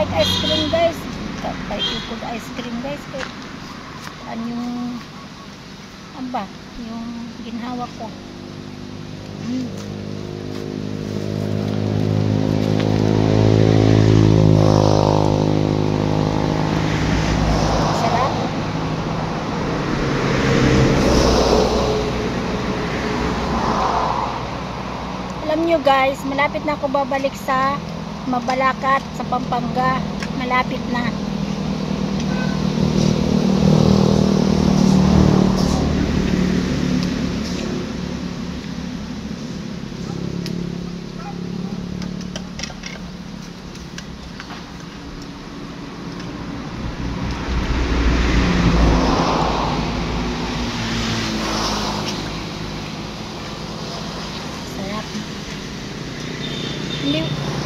like ice cream guys. Kapay ikod ice cream guys. Ano yung aba, yung ginhawa ko. Sarap. Alam nyo guys, malapit na ako babalik sa Mabalacat, sa Pampanga. Malapit na.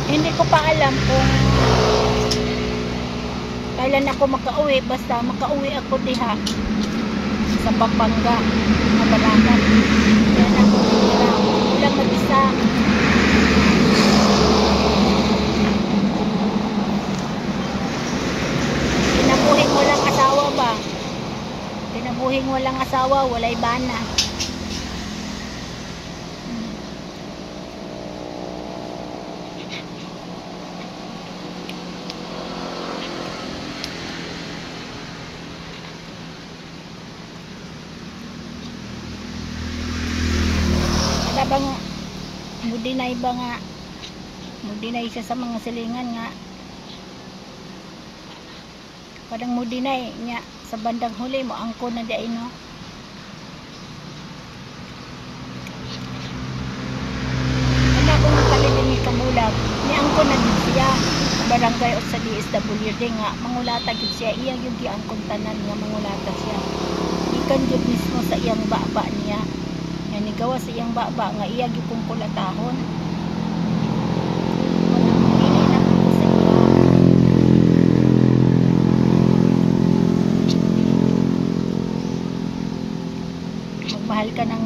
Hindi ko pa alam kung kailan ako makauwi. Basta makauwi ako diha sa Pampanga, Mabalacat. Yan ako tira. Walang mag-isa. Kinabuhing walang asawa ba? Kinabuhing walang asawa, walay bana. Bang mudinay ba nga, mudinay siya sa mga silingan nga, kadang mudinay nya sa bandang huli mo angko na di no. Ano kung kalilin ni kamulag ni angko na din siya barangay o sa DSWD nga mangulata gid siya, iya yung giangkon tanan nga mangulata siya ikan jud mismo sa iyang baba niya. Yan igawa sa iyang baba nga iya gipong kulatahon. Magmahal ka ng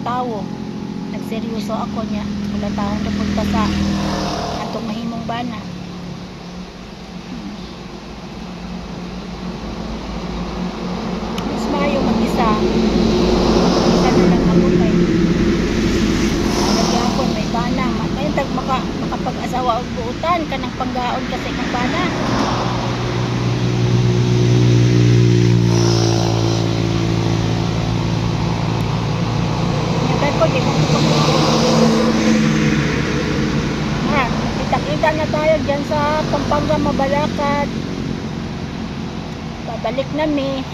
tao, nagseryoso ako niya, kulatahon na punta sa atong mahimong bana. Mas maayo mag-isa. Isa na lang ako kay nagyapon may bana. Ngayon tag makapag-asawa og buutan ka ng panggaon kasi kang bana. Nyatay ko di mo kita-kita na tayo dyan sa Pampanga, Mabalacat. Babalik na mi.